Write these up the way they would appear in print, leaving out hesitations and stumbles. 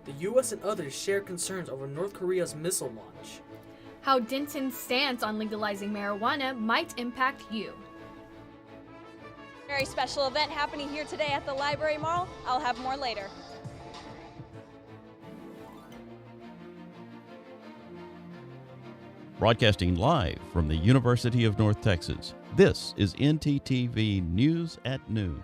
The U.S. and others share concerns over North Korea's missile launch. How Denton's stance on legalizing marijuana might impact you. Very special event happening here today at the Library Mall. I'll have more later. Broadcasting live from the University of North Texas, this is ntTV News at Noon.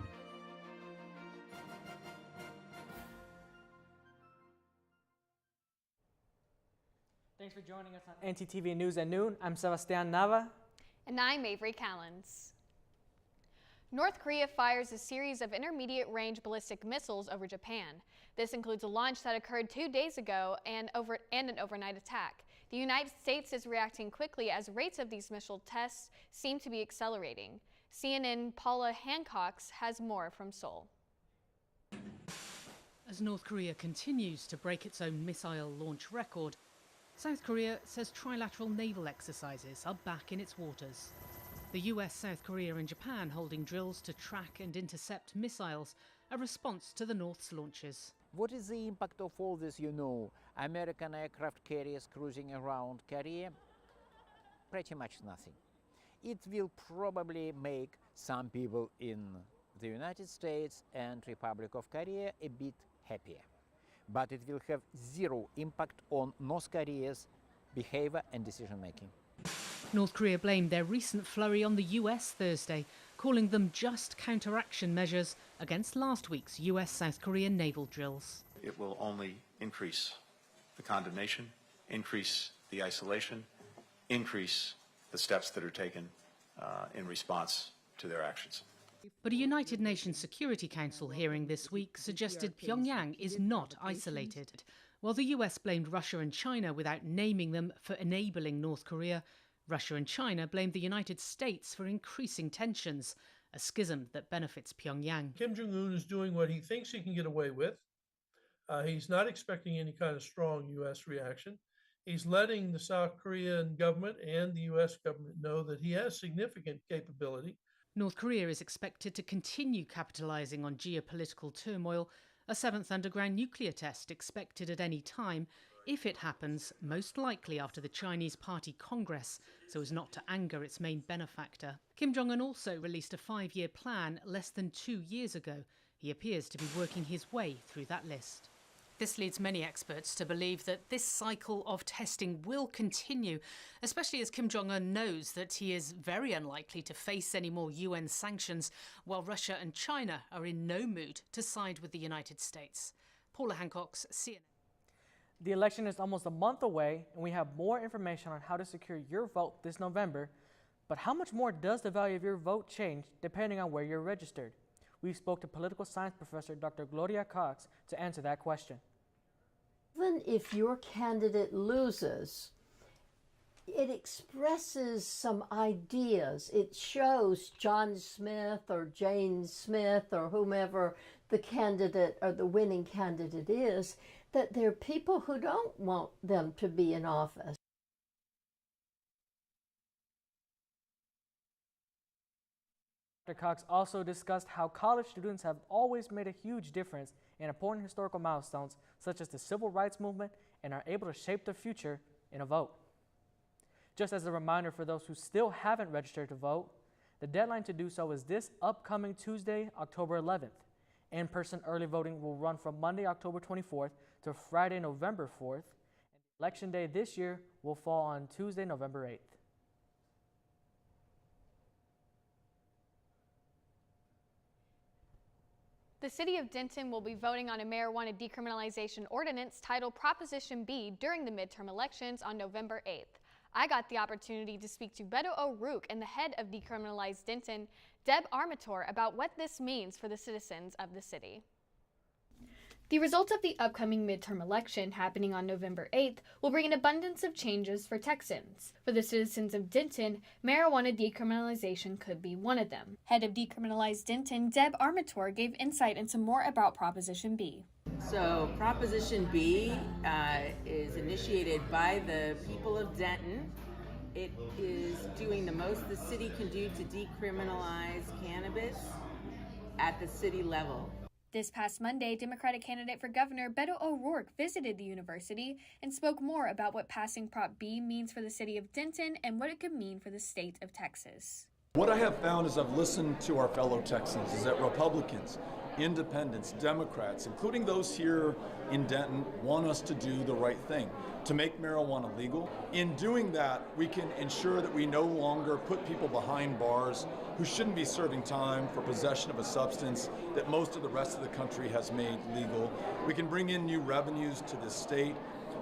Thanks for joining us on ntTV News at Noon. I'm Sebastian Nava. And I'm Avery Callens. North Korea fires a series of intermediate-range ballistic missiles over Japan. This includes a launch that occurred 2 days ago and an overnight attack. The United States is reacting quickly as rates of these missile tests seem to be accelerating. CNN Paula Hancox has more from Seoul. As North Korea continues to break its own missile launch record, South Korea says trilateral naval exercises are back in its waters. The US, South Korea and Japan holding drills to track and intercept missiles, a response to the North's launches. What is the impact of all this, American aircraft carriers cruising around Korea? Pretty much nothing. It will probably make some people in the United States and Republic of Korea a bit happier. But it will have zero impact on North Korea's behavior and decision making. North Korea blamed their recent flurry on the US Thursday, calling them just counteraction measures against last week's US-South Korea naval drills. It will only increase the condemnation, increase the isolation, increase the steps that are taken in response to their actions. But a United Nations Security Council hearing this week suggested Pyongyang is not isolated. While the US blamed Russia and China without naming them for enabling North Korea, Russia and China blamed the United States for increasing tensions, a schism that benefits Pyongyang. Kim Jong-un is doing what he thinks he can get away with. He's not expecting any kind of strong U.S. reaction. He's letting the South Korean government and the U.S. government know that he has significant capability. North Korea is expected to continue capitalizing on geopolitical turmoil, a seventh underground nuclear test expected at any time, if it happens, most likely after the Chinese Party Congress, so as not to anger its main benefactor. Kim Jong-un also released a 5-year plan less than 2 years ago. He appears to be working his way through that list. This leads many experts to believe that this cycle of testing will continue, especially as Kim Jong-un knows that he is very unlikely to face any more UN sanctions, while Russia and China are in no mood to side with the United States. Paula Hancox, CNN. The election is almost a month away, and we have more information on how to secure your vote this November. But how much more does the value of your vote change depending on where you're registered? We spoke to political science professor Dr. Gloria Cox to answer that question. Even if your candidate loses, it expresses some ideas. It shows John Smith or Jane Smith or whomever the candidate or the winning candidate is, that there are people who don't want them to be in office. Dr. Cox also discussed how college students have always made a huge difference in important historical milestones such as the Civil Rights Movement and are able to shape their future in a vote. Just as a reminder for those who still haven't registered to vote, the deadline to do so is this upcoming Tuesday, October 11th. In-person early voting will run from Monday, October 24th to Friday, November 4th. And Election Day this year will fall on Tuesday, November 8th. The city of Denton will be voting on a marijuana decriminalization ordinance titled Proposition B during the midterm elections on November 8th. I got the opportunity to speak to Beto O'Rourke and the head of Decriminalize Denton, Deb Armator, about what this means for the citizens of the city. The results of the upcoming midterm election happening on November 8th will bring an abundance of changes for Texans. For the citizens of Denton, marijuana decriminalization could be one of them. Head of Decriminalize Denton, Deb Armator, gave insight into more about Proposition B. So Proposition B is initiated by the people of Denton. It is doing the most the city can do to decriminalize cannabis at the city level. This past Monday, Democratic candidate for governor Beto O'Rourke visited the university and spoke more about what passing Prop B means for the city of Denton and what it could mean for the state of Texas. What I have found as I've listened to our fellow Texans is that Republicans, independents, Democrats, including those here in Denton, want us to do the right thing, to make marijuana legal. In doing that, we can ensure that we no longer put people behind bars who shouldn't be serving time for possession of a substance that most of the rest of the country has made legal. We can bring in new revenues to the state,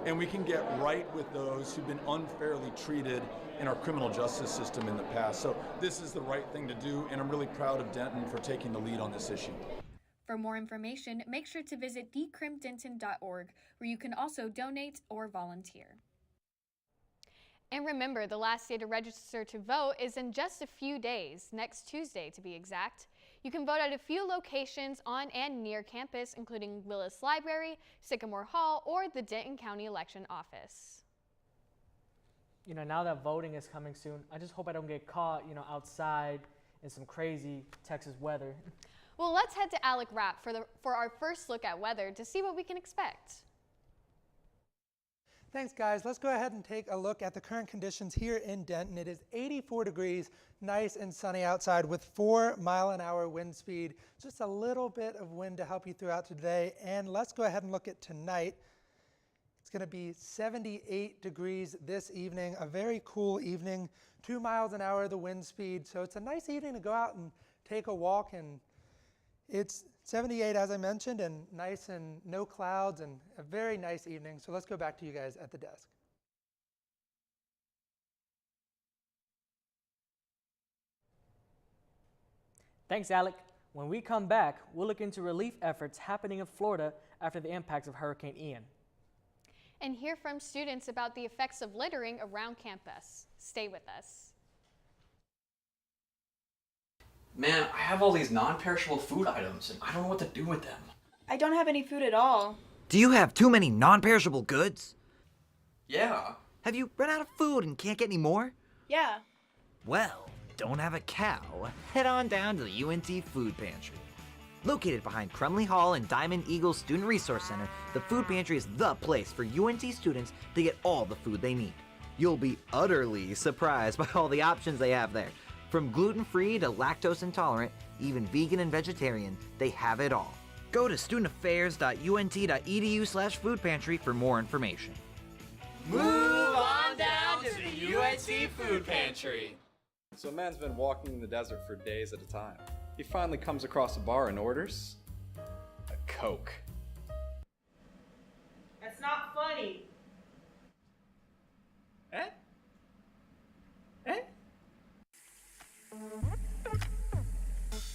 and we can get right with those who've been unfairly treated in our criminal justice system in the past. So this is the right thing to do, and I'm really proud of Denton for taking the lead on this issue. For more information, make sure to visit decrimdenton.org, where you can also donate or volunteer. And remember, the last day to register to vote is in just a few days, next Tuesday to be exact. You can vote at a few locations on and near campus, including Willis Library, Sycamore Hall, or the Denton County Election Office. You know, now that voting is coming soon, I just hope I don't get caught, outside in some crazy Texas weather. Well, let's head to Alec Rapp for our first look at weather to see what we can expect. Thanks, guys. Let's go ahead and take a look at the current conditions here in Denton. It is 84 degrees, nice and sunny outside with 4-mile-an-hour wind speed. Just a little bit of wind to help you throughout today. And let's go ahead and look at tonight. It's going to be 78 degrees this evening, a very cool evening, 2 miles an hour the wind speed. So it's a nice evening to go out and take a walk, and it's 78, as I mentioned, and nice and no clouds, and a very nice evening. So let's go back to you guys at the desk. Thanks, Alec. When we come back, we'll look into relief efforts happening in Florida after the impacts of Hurricane Ian. And hear from students about the effects of littering around campus. Stay with us. Man, I have all these non-perishable food items and I don't know what to do with them. I don't have any food at all. Do you have too many non-perishable goods? Yeah. Have you run out of food and can't get any more? Yeah. Well, don't have a cow? Head on down to the UNT Food Pantry. Located behind Crumley Hall and Diamond Eagle Student Resource Center, the Food Pantry is the place for UNT students to get all the food they need. You'll be utterly surprised by all the options they have there. From gluten-free to lactose intolerant, even vegan and vegetarian, they have it all. Go to studentaffairs.unt.edu/food pantry for more information. Move on down to the UNT Food Pantry. So a man's been walking in the desert for days at a time. He finally comes across a bar and orders a Coke. That's not funny. Eh?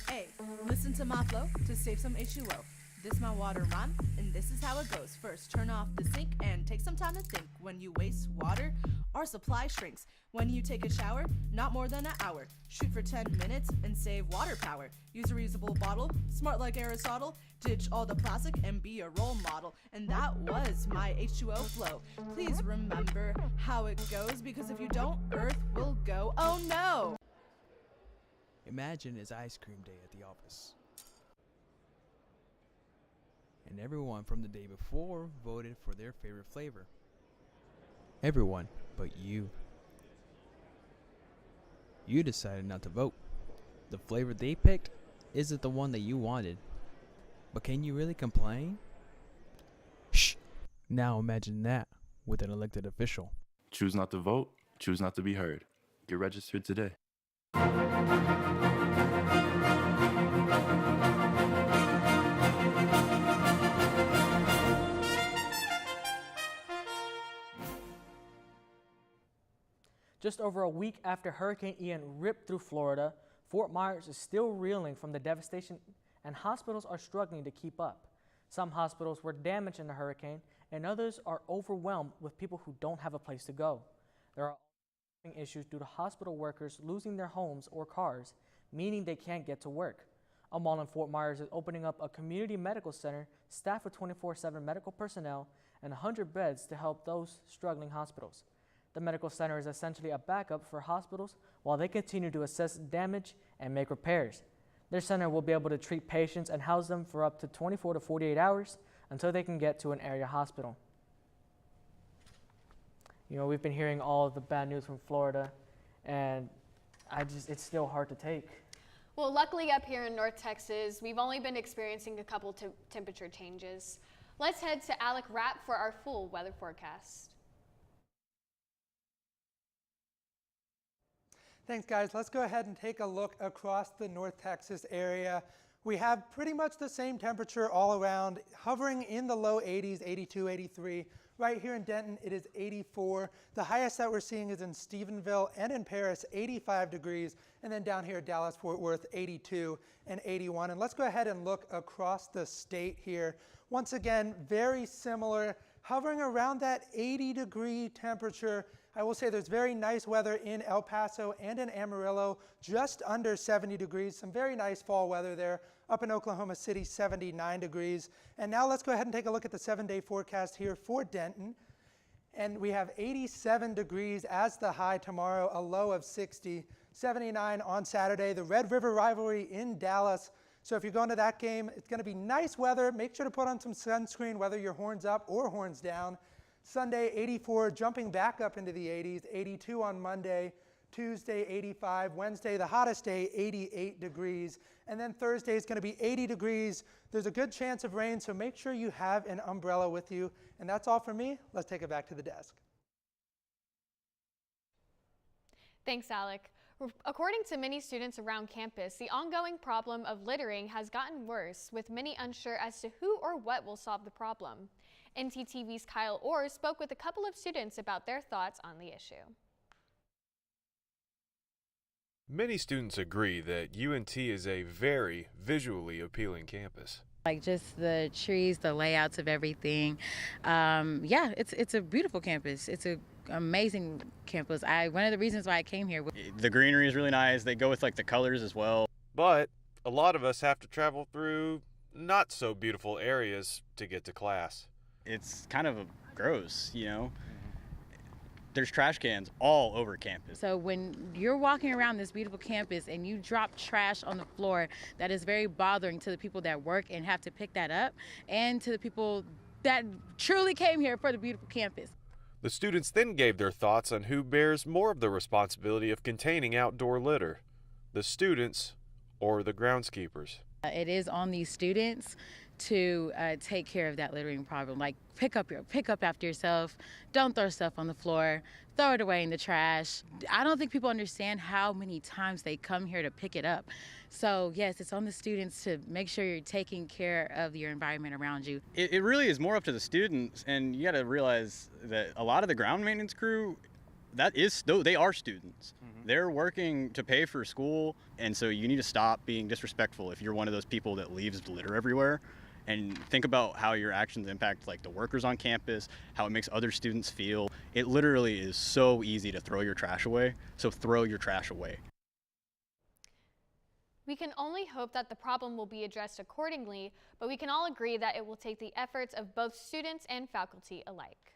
Hey, listen to my flow to save some H2O. This my water rhyme, and this is how it goes. First, turn off the sink and take some time to think. When you waste water, our supply shrinks. When you take a shower, not more than an hour. Shoot for 10 minutes and save water power. Use a reusable bottle, smart like Aristotle. Ditch all the plastic and be a role model. And that was my H2O flow. Please remember how it goes, because if you don't, Earth will go, oh no! Imagine it's ice cream day at the office. And everyone from the day before voted for their favorite flavor. Everyone but you. You decided not to vote. The flavor they picked isn't the one that you wanted. But can you really complain? Shh! Now imagine that with an elected official. Choose not to vote, choose not to be heard. Get registered today. Just over a week after Hurricane Ian ripped through Florida, Fort Myers is still reeling from the devastation, and hospitals are struggling to keep up. Some hospitals were damaged in the hurricane, and others are overwhelmed with people who don't have a place to go. There are issues due to hospital workers losing their homes or cars, meaning they can't get to work. A mall in Fort Myers is opening up a community medical center staffed with 24/7 medical personnel and 100 beds to help those struggling hospitals. The medical center is essentially a backup for hospitals while they continue to assess damage and make repairs. Their center will be able to treat patients and house them for up to 24 to 48 hours until they can get to an area hospital. You know, we've been hearing all of the bad news from Florida, and it's still hard to take. Well, luckily up here in North Texas, we've only been experiencing a couple temperature changes. Let's head to Alec Rapp for our full weather forecast. Thanks, guys. Let's go ahead and take a look across the North Texas area. We have pretty much the same temperature all around, hovering in the low 80s, 82, 83. Right here in Denton, it is 84. The highest that we're seeing is in Stephenville and in Paris, 85 degrees. And then down here, Dallas, Fort Worth, 82 and 81. And let's go ahead and look across the state here. Once again, very similar, hovering around that 80-degree temperature. I will say there's very nice weather in El Paso and in Amarillo, just under 70 degrees. Some very nice fall weather there. Up in Oklahoma City, 79 degrees. And now let's go ahead and take a look at the 7-day forecast here for Denton. And we have 87 degrees as the high tomorrow, a low of 60, 79 on Saturday. The Red River rivalry in Dallas. So if you're going to that game, it's going to be nice weather. Make sure to put on some sunscreen, whether you're horns up or horns down. Sunday, 84, jumping back up into the 80s, 82 on Monday, Tuesday, 85, Wednesday, the hottest day, 88 degrees, and then Thursday is going to be 80 degrees. There's a good chance of rain, so make sure you have an umbrella with you. And that's all from me. Let's take it back to the desk. Thanks, Alec. According to many students around campus, the ongoing problem of littering has gotten worse, with many unsure as to who or what will solve the problem. ntTV's Kyle Orr spoke with a couple of students about their thoughts on the issue. Many students agree that UNT is a very visually appealing campus. Like just the trees, the layouts of everything. Yeah, it's a beautiful campus. It's an amazing campus. One of the reasons why I came here. The greenery is really nice. They go with like the colors as well. But a lot of us have to travel through not so beautiful areas to get to class. It's kind of gross, you know. There's trash cans all over campus. So when you're walking around this beautiful campus and you drop trash on the floor, that is very bothering to the people that work and have to pick that up, and to the people that truly came here for the beautiful campus. The students then gave their thoughts on who bears more of the responsibility of containing outdoor litter, the students or the groundskeepers. It is on these students to take care of that littering problem. Like pick up after yourself, don't throw stuff on the floor, throw it away in the trash. I don't think people understand how many times they come here to pick it up. So yes, it's on the students to make sure you're taking care of your environment around you. It really is more up to the students, and you got to realize that a lot of the ground maintenance crew, they are students. They're working to pay for school, and so you need to stop being disrespectful if you're one of those people that leaves litter everywhere. And think about how your actions impact like the workers on campus, how it makes other students feel. It literally is so easy to throw your trash away, so throw your trash away. We can only hope that the problem will be addressed accordingly, but we can all agree that it will take the efforts of both students and faculty alike.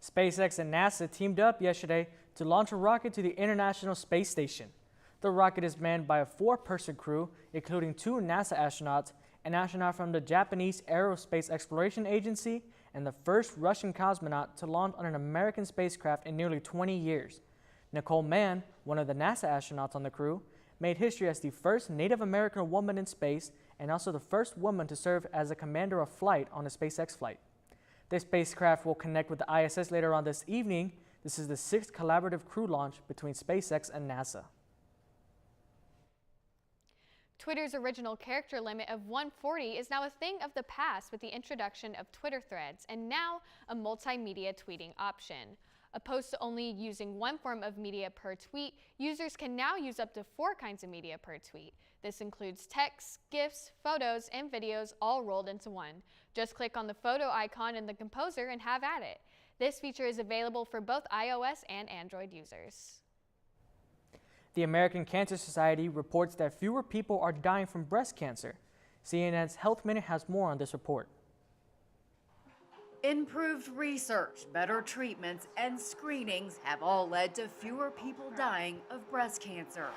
SpaceX and NASA teamed up yesterday to launch a rocket to the International Space Station. The rocket is manned by a 4-person crew, including 2 NASA astronauts, an astronaut from the Japanese Aerospace Exploration Agency, and the first Russian cosmonaut to launch on an American spacecraft in nearly 20 years. Nicole Mann, one of the NASA astronauts on the crew, made history as the first Native American woman in space and also the first woman to serve as a commander of flight on a SpaceX flight. This spacecraft will connect with the ISS later on this evening. This is the 6th collaborative crew launch between SpaceX and NASA. Twitter's original character limit of 140 is now a thing of the past with the introduction of Twitter threads and now a multimedia tweeting option. Opposed to only using one form of media per tweet, users can now use up to 4 kinds of media per tweet. This includes text, GIFs, photos, and videos all rolled into one. Just click on the photo icon in the composer and have at it. This feature is available for both iOS and Android users. The American Cancer Society reports that fewer people are dying from breast cancer. CNN's Health Minute has more on this report. Improved research, better treatments, and screenings have all led to fewer people dying of breast cancer.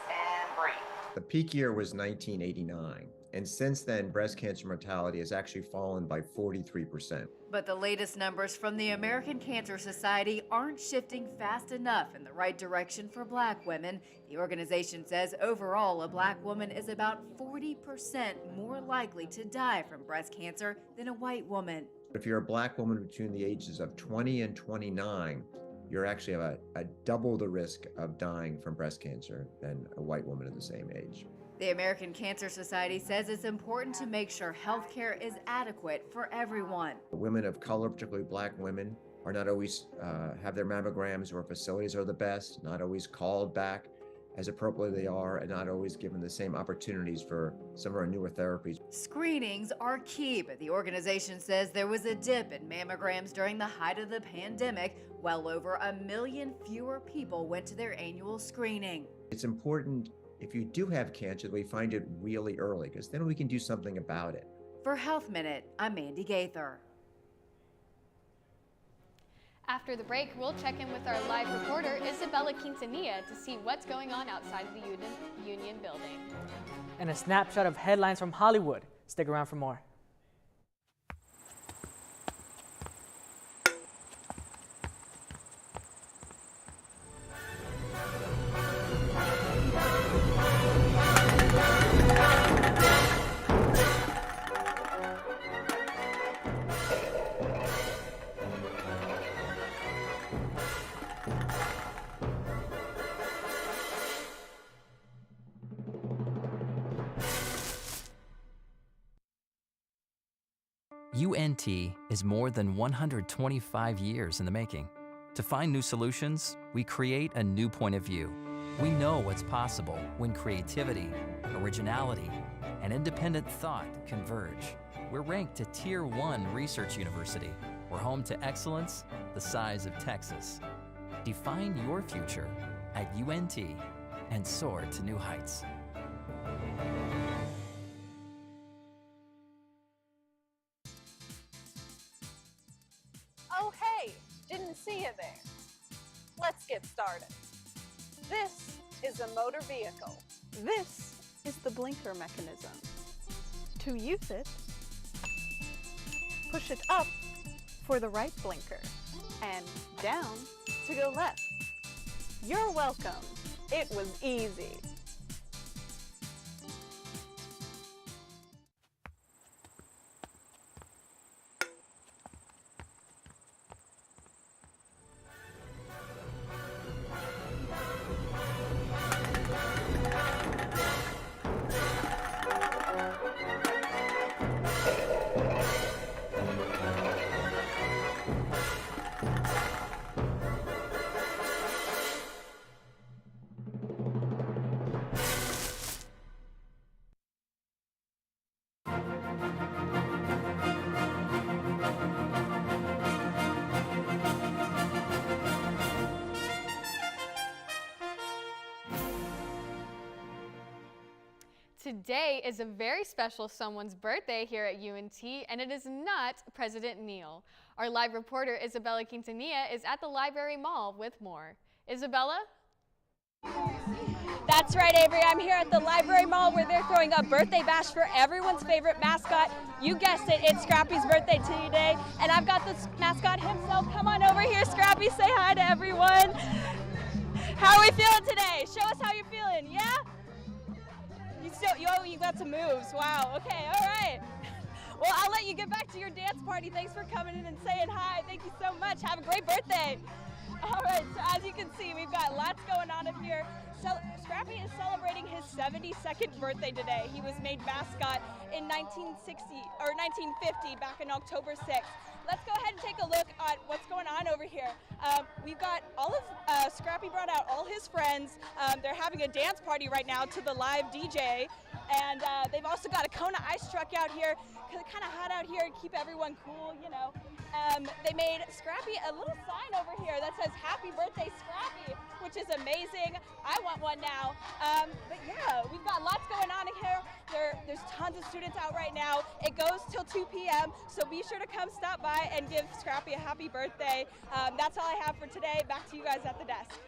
And breathe. The peak year was 1989, and since then, breast cancer mortality has actually fallen by 43%. But the latest numbers from the American Cancer Society aren't shifting fast enough in the right direction for Black women. The organization says overall, a Black woman is about 40% more likely to die from breast cancer than a white woman. If you're a Black woman between the ages of 20 and 29, you're actually a double the risk of dying from breast cancer than a white woman of the same age. The American Cancer Society says it's important to make sure health care is adequate for everyone. Women of color, particularly Black women, are not always have their mammograms or facilities are the best, not always called back as appropriately they are, and not always given the same opportunities for some of our newer therapies. Screenings are key, but the organization says there was a dip in mammograms during the height of the pandemic. Well over 1 million fewer people went to their annual screening. It's important, if you do have cancer, that we find it really early, because then we can do something about it. For Health Minute, I'm Mandy Gaither. After the break, we'll check in with our live reporter, Isabella Quintanilla, to see what's going on outside of the Union Building. And a snapshot of headlines from Hollywood. Stick around for more. UNT is more than 125 years in the making. To find new solutions, we create a new point of view. We know what's possible when creativity, originality, and independent thought converge. We're ranked a Tier 1 research university. We're home to excellence the size of Texas. Define your future at UNT and soar to new heights. Oh, hey, didn't see you there. Let's get started. This is a motor vehicle. This is the blinker mechanism. To use it, push it up for the right blinker and down to go left. You're welcome. It was easy. Today is a very special someone's birthday here at UNT, and it is not President Neal. Our live reporter, Isabella Quintanilla, is at the Library Mall with more. Isabella? That's right, Avery. I'm here at the Library Mall where they're throwing a birthday bash for everyone's favorite mascot. You guessed it, it's Scrappy's birthday today, and I've got the mascot himself. Come on over here, Scrappy. Say hi to everyone. How are we feeling today? Show us how you're feeling, yeah? You got some moves. Wow. Okay. All right. Well, I'll let you get back to your dance party. Thanks for coming in and saying hi. Thank you so much. Have a great birthday. All right. So as you can see, we've got lots going on up here. Scrappy is celebrating his 72nd birthday today. He was made mascot in 1950, back in October 6th. Let's go ahead and take a look at what's going on over here. We've got all of, Scrappy brought out all his friends. They're having a dance party right now to the live DJ. And they've also got a Kona ice truck out here, because it's kind of hot out here, keep everyone cool, you know. They made Scrappy a little sign over here that says, "Happy birthday, Scrappy," which is amazing. I want one now. But yeah, we've got lots going on in here. There's tons of students out right now. It goes till 2 p.m., so be sure to come stop by and give Scrappy a happy birthday. That's all I have for today. Back to you guys at the desk.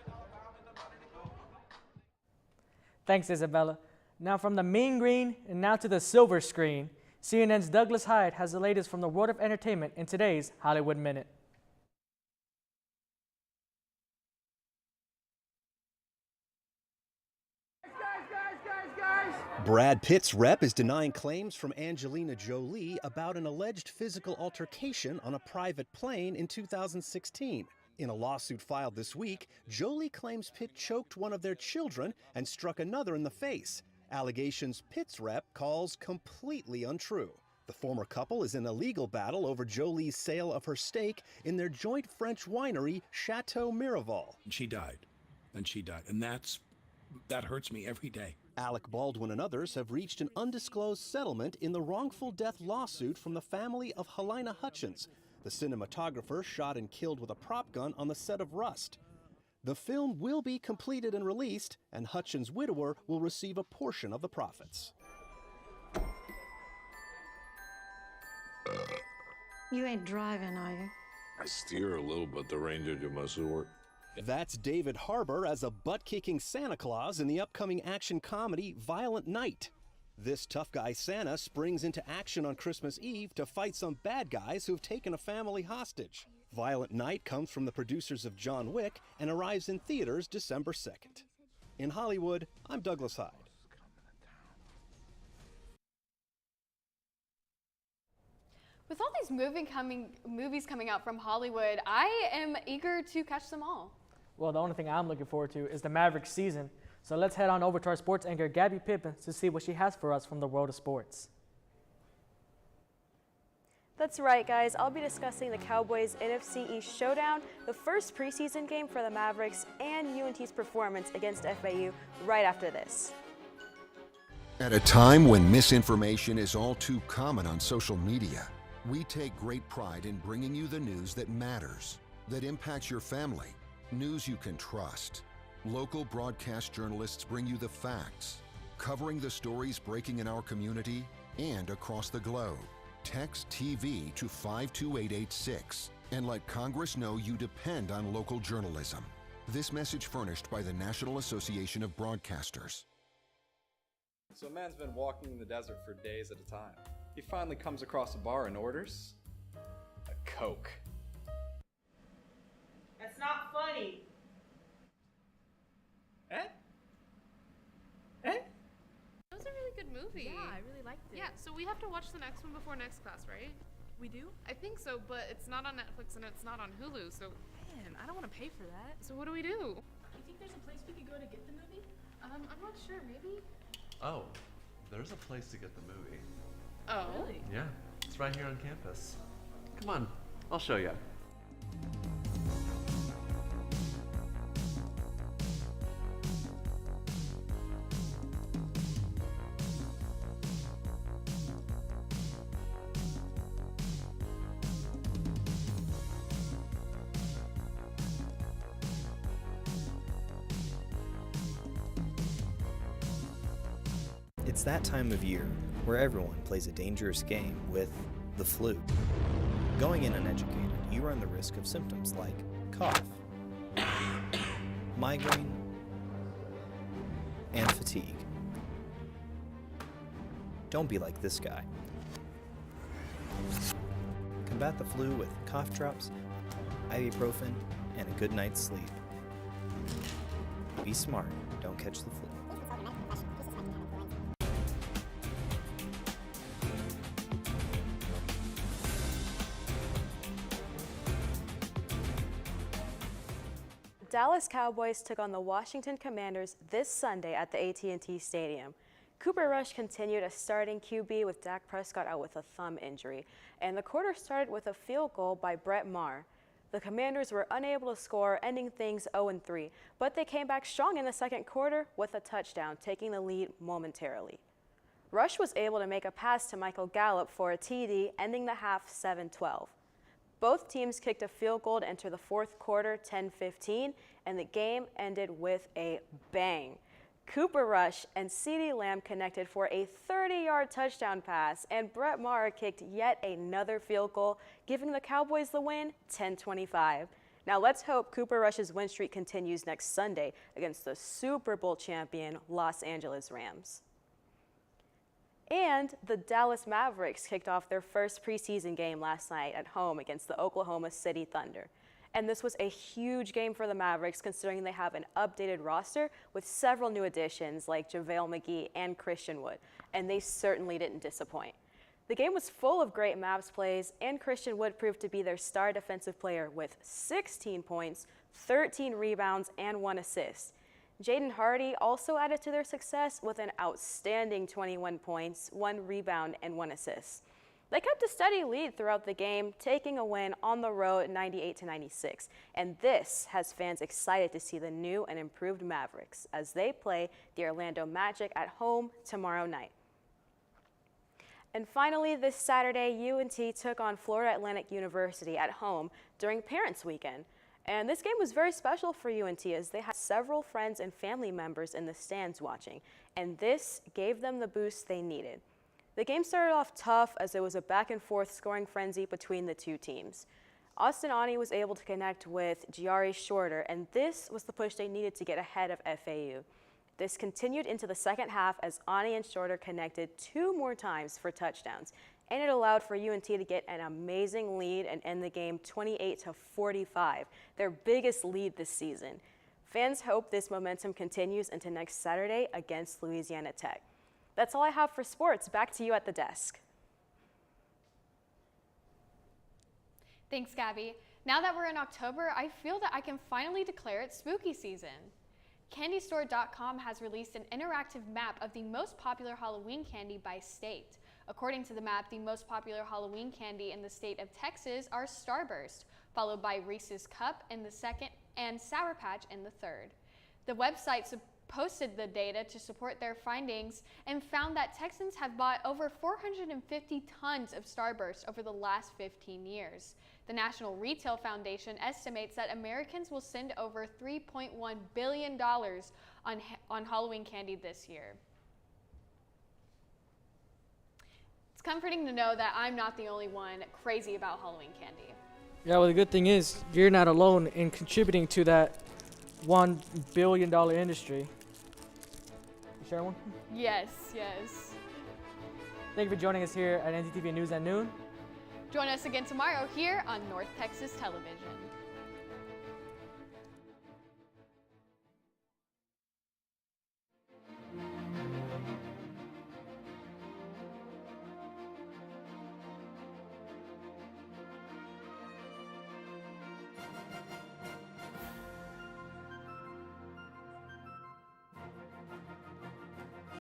Thanks, Isabella. Now from the mean green and now to the silver screen, CNN's Douglas Hyde has the latest from the world of entertainment in today's Hollywood Minute. Brad Pitt's rep is denying claims from Angelina Jolie about an alleged physical altercation on a private plane in 2016. In a lawsuit filed this week, Jolie claims Pitt choked one of their children and struck another in the face. Allegations Pitt's rep calls completely untrue. The former couple is in a legal battle over Jolie's sale of her stake in their joint French winery, Chateau Miraval. She died, and she died, and that hurts me every day. Alec Baldwin and others have reached an undisclosed settlement in the wrongful death lawsuit from the family of Helena Hutchins, the cinematographer shot and killed with a prop gun on the set of Rust. The film will be completed and released, and Hutchins' widower will receive a portion of the profits. You ain't driving, are you? I steer a little, but the ranger do most of the work. That's David Harbour as a butt-kicking Santa Claus in the upcoming action comedy Violent Night. This tough guy Santa springs into action on Christmas Eve to fight some bad guys who've taken a family hostage. Violent Night comes from the producers of John Wick and arrives in theaters December 2nd. In Hollywood, I'm Douglas Hyde. With all these movies coming out from Hollywood, I am eager to catch them all. Well, the only thing I'm looking forward to is the Mavericks season. So let's head on over to our sports anchor, Gabby Pippin, to see what she has for us from the world of sports. That's right, guys. I'll be discussing the Cowboys' NFC East showdown, the first preseason game for the Mavericks, and UNT's performance against FAU right after this. At a time when misinformation is all too common on social media, we take great pride in bringing you the news that matters, that impacts your family, news you can trust. Local broadcast journalists bring you the facts, covering the stories breaking in our community and across the globe. Text TV to 52886 and let Congress know you depend on local journalism. This message furnished by the National Association of Broadcasters. So a man's been walking in the desert for days at a time. He finally comes across a bar and orders a Coke. That's not funny. That was a really good movie. Yeah, I really liked it. Yeah, so we have to watch the next one before next class, right? We do? I think so, but it's not on Netflix and it's not on Hulu, so... Man, I don't want to pay for that. So what do we do? You think there's a place we could go to get the movie? I'm not sure, maybe? Oh, there's a place to get the movie. Oh? Really? Yeah, it's right here on campus. Come on, I'll show you. It's that time of year where everyone plays a dangerous game with the flu. Going in uneducated, you run the risk of symptoms like cough, migraine, and fatigue. Don't be like this guy. Combat the flu with cough drops, ibuprofen, and a good night's sleep. Be smart, don't catch the flu. Dallas Cowboys took on the Washington Commanders this Sunday at the AT&T Stadium. Cooper Rush continued as starting QB with Dak Prescott out with a thumb injury, and the quarter started with a field goal by Brett Maher. The Commanders were unable to score, ending things 0-3, but they came back strong in the second quarter with a touchdown, taking the lead momentarily. Rush was able to make a pass to Michael Gallup for a TD, ending the half 7-12. Both teams kicked a field goal to enter the fourth quarter, 10-15, and the game ended with a bang. Cooper Rush and CeeDee Lamb connected for a 30-yard touchdown pass, and Brett Maher kicked yet another field goal, giving the Cowboys the win, 10-25. Now let's hope Cooper Rush's win streak continues next Sunday against the Super Bowl champion Los Angeles Rams. And the Dallas Mavericks kicked off their first preseason game last night at home against the Oklahoma City Thunder. And this was a huge game for the Mavericks, considering they have an updated roster with several new additions like JaVale McGee and Christian Wood, and they certainly didn't disappoint. The game was full of great Mavs plays, and Christian Wood proved to be their star defensive player with 16 points, 13 rebounds, and 1 assist. Jaden Hardy also added to their success with an outstanding 21 points, 1 rebound, and 1 assist. They kept a steady lead throughout the game, taking a win on the road 98-96. And this has fans excited to see the new and improved Mavericks as they play the Orlando Magic at home tomorrow night. And finally, this Saturday, UNT took on Florida Atlantic University at home during Parents Weekend. And this game was very special for UNT as they had several friends and family members in the stands watching, and this gave them the boost they needed. The game started off tough as it was a back-and-forth scoring frenzy between the two teams. Austin Ani was able to connect with Giari Shorter, and this was the push they needed to get ahead of FAU. This continued into the second half as Ani and Shorter connected 2 more times for touchdowns, and it allowed for UNT to get an amazing lead and end the game 28-45, their biggest lead this season. Fans hope this momentum continues into next Saturday against Louisiana Tech. That's all I have for sports. Back to you at the desk. Thanks, Gabby. Now that we're in October, I feel that I can finally declare it spooky season. CandyStore.com has released an interactive map of the most popular Halloween candy by state. According to the map, the most popular Halloween candy in the state of Texas are Starburst, followed by Reese's Cup in the second and Sour Patch in the third. The website posted the data to support their findings and found that Texans have bought over 450 tons of Starburst over the last 15 years. The National Retail Foundation estimates that Americans will spend over $3.1 billion on Halloween candy this year. It's comforting to know that I'm not the only one crazy about Halloween candy. Yeah, well, the good thing is you're not alone in contributing to that $1 billion industry. You share one? Yes, yes. Thank you for joining us here at ntTV News at Noon. Join us again tomorrow here on North Texas Television.